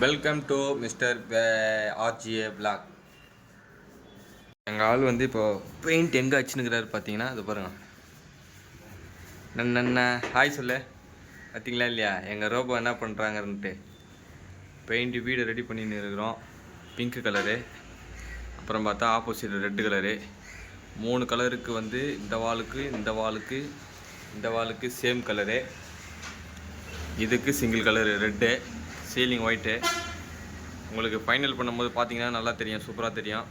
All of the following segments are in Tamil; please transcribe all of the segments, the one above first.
Welcome to mister RGA blog. எங்கள் ஆள் வந்து இப்போ பெயிண்ட் எங்கே அச்சுன்னுக்கிறாரு பார்த்தீங்கன்னா அது பாருங்கள். நன்ன ஹாய் சொல்லு. பார்த்தீங்களா இல்லையா எங்கள் ரோபோ என்ன பண்ணுறாங்கன்ட்டு. பெயிண்ட் வீடை ரெடி பண்ணின்னு இருக்கிறோம். பிங்க் கலரு, அப்புறம் பார்த்தா ஆப்போசிட் ரெட்டு கலரு, 3 கலருக்கு வந்து இந்த வாலுக்கு இந்த வாலுக்கு இந்த வாலுக்கு சேம் கலரு, இதுக்கு single colour red, ceiling white. உங்களுக்கு ஃபைனல் பண்ணும்போது பார்த்தீங்கன்னா நல்லா தெரியும், சூப்பராக தெரியும்.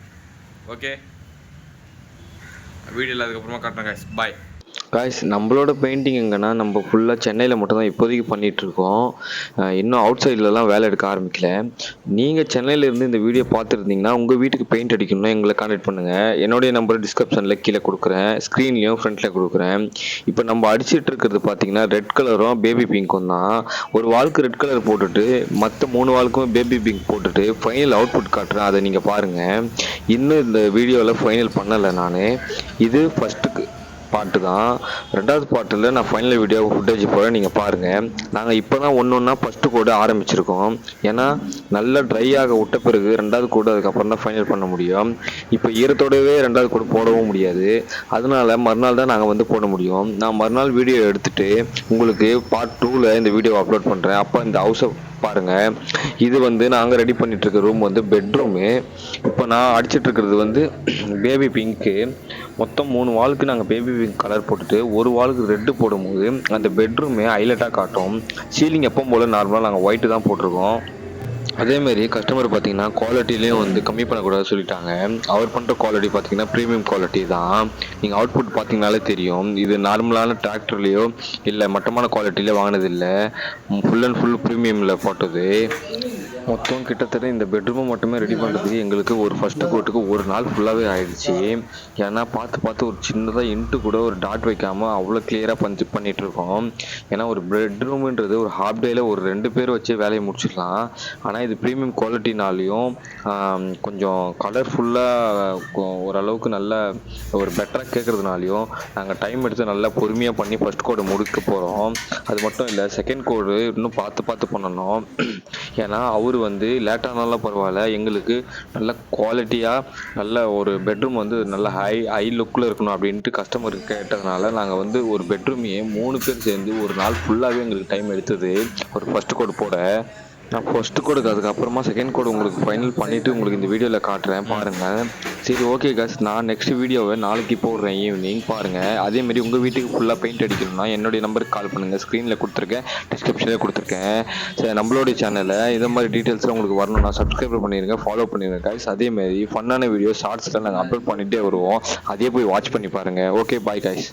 ஓகே, வீடியோவில் அதுக்கப்புறமா காட்டுறேன் காய்ஸ். Bye guys. நம்மளோட பெயிண்டிங் எங்கன்னா நம்ம ஃபுல்லாக சென்னையில் மட்டும் தான் இப்போதைக்கு பண்ணிகிட்ருக்கோம். இன்னும் அவுட் சைட்லலாம் வேலை எடுக்க ஆரம்பிக்கல. நீங்கள் சென்னையில் இருந்து இந்த வீடியோ பார்த்துருந்தீங்கன்னா உங்கள் வீட்டுக்கு பெயிண்ட் அடிக்கணும்னா எங்களை கான்டாக்ட் பண்ணுங்கள். என்னுடைய நம்பர் டிஸ்கிரிப்ஷனில் கீழே கொடுக்குறேன், ஸ்க்ரீன்லேயும் ஃப்ரண்ட்டில் கொடுக்குறேன். இப்போ நம்ம அடிச்சிட்டு இருக்கிறது பார்த்தீங்கன்னா ரெட் கலரும் பேபி பிங்க்கும் தான். ஒரு வால்க்கு ரெட் கலர் போட்டுட்டு மற்ற 3 வால்க்குமே பேபி பிங்க் போட்டுட்டு ஃபைனல் அவுட்புட் காட்டுறேன், அதை நீங்கள் பாருங்கள். இன்னும் இந்த வீடியோவில் ஃபைனல் பண்ணலை நான். இது ஃபஸ்ட்டுக்கு பாட்டு தான். 2வது பாட்டில் நான் ஃபைனல் வீடியோ ஃபுட்டேஜ் போகிறேன், நீங்கள் பாருங்கள். நாங்கள் இப்போ தான் ஒன்று ஃபஸ்ட்டு கோடு ஆரம்பிச்சிருக்கோம். ஏன்னா நல்லா ட்ரை ஆக விட்ட பிறகு 2வது கோடு அதுக்கப்புறம் தான் ஃபைனல் பண்ண முடியும். இப்போ ஈரத்தோடவே 2வது கோடு போடவும் முடியாது. அதனால மறுநாள் தான் நாங்கள் வந்து போட முடியும். நான் மறுநாள் வீடியோ எடுத்துகிட்டு உங்களுக்கு பார்ட் 2ல் இந்த வீடியோ அப்லோட் பண்ணுறேன். அப்போ இந்த ஹவுஸை பாருங்கள். இது வந்து நாங்கள் ரெடி பண்ணிட்டு இருக்க ரூம் வந்து பெட்ரூமு. இப்போ நான் அடிச்சிட்டு இருக்கிறது வந்து பேபி பிங்க்கு. மொத்தம் 3 வாலுக்கு நாங்கள் பேபி பிங்க் கலர் போட்டுட்டு ஒரு வாலுக்கு ரெட்டு போடும்போது அந்த பெட்ரூமே ஹைலைட்டாக காட்டும். சீலிங் எப்பவும் போல் நார்மலாக நாங்கள் ஒயிட்டு தான் போட்டிருக்கோம். அதேமாரி கஸ்டமர் பார்த்தீங்கன்னா குவாலிட்டிலையும் வந்து கம்மி பண்ணக்கூடாது சொல்லிட்டாங்க. அவர் பண்ணுற குவாலிட்டி பார்த்தீங்கன்னா ப்ரீமியம் குவாலிட்டி தான். நீங்கள் அவுட்புட் பார்த்தீங்கனாலே தெரியும். இது நார்மலான டிராக்டர்லேயோ இல்லை மட்டமான குவாலிட்டியிலே வாங்கினதில்லை, ஃபுல் அண்ட் ஃபுல் ப்ரீமியமில் போட்டது. மொத்தம் கிட்டத்தட்ட இந்த பெட்ரூமை மட்டுமே ரெடி பண்ணுறதுக்கு எங்களுக்கு ஒரு ஃபஸ்ட்டு கோட்டுக்கு ஒரு நாள் ஃபுல்லாகவே ஆயிடுச்சு. ஏன்னா பார்த்து ஒரு சின்னதாக இன்ட்டு கூட ஒரு டாட் வைக்காமல் அவ்வளோ கிளியராக பண்ணிகிட்ருக்கோம். ஏன்னா ஒரு பெட்ரூமுன்றது ஒரு ஹாஃப் டேயில் ஒரு 2 பேர் வச்சு வேலையை முடிச்சிடலாம். ஆனால் இது ப்ரீமியம் குவாலிட்டினாலையும் கொஞ்சம் கலர்ஃபுல்லாக ஓரளவுக்கு நல்ல ஒரு பெட்டராக கேட்குறதுனாலையும் நாங்கள் டைம் எடுத்து நல்லா பொறுமையாக பண்ணி ஃபஸ்ட் கோடை முடிக்க போகிறோம். அது மட்டும் இல்லை, செகண்ட் கோடு இன்னும் பார்த்து பண்ணணும். ஏன்னா அவர் வந்து லேட்டானாலும் பரவாயில்ல, எங்களுக்கு நல்ல குவாலிட்டியாக நல்ல ஒரு பெட்ரூம் வந்து நல்ல ஹை லுக்கில் இருக்கணும் அப்படின்ட்டு கஸ்டமருக்கு கேட்டதுனால நாங்கள் வந்து ஒரு பெட்ரூமையே 3 பேர் சேர்ந்து ஒரு நாள் ஃபுல்லாகவே எங்களுக்கு டைம் எடுத்தது ஒரு ஃபஸ்ட்டு கோடு போட. நான் ஃபஸ்ட்டு கோடுக்கு அதுக்கப்புறமா செகண்ட் கோடு உங்களுக்கு ஃபைனல் பண்ணிவிட்டு உங்களுக்கு இந்த வீடியோவில் காட்டுறேன், பாருங்கள். சரி, ஓகே காஸ். நான் நெக்ஸ்ட் வீடியோவை நாளைக்கு போடுறேன் ஈவினிங், பாருங்கள். அதேமாரி உங்கள் வீட்டுக்கு ஃபுல்லாக பெயிண்ட் அடிக்கணும்னா என்னுடைய நம்பருக்கு கால் பண்ணுங்கள். ஸ்க்ரீனில் கொடுத்துருக்கேன், டிஸ்கிரிப்ஷனில் கொடுத்துருக்கேன். சரி, நம்மளுடைய சேனலில் இதை மாதிரி டீட்டெயில்ஸ்லாம் உங்களுக்கு வரணும்னா சப்ஸ்கிரைப் பண்ணிடுங்க, ஃபாலோ பண்ணிடுங்க காய்ஸ். அதேமாரி ஃபன்னான வீடியோ ஷார்ட்ஸில் நாங்கள் அப்லோட் பண்ணிகிட்டே வருவோம், அதே போய் வாட்ச் பண்ணி பாருங்கள். Okay, bye guys.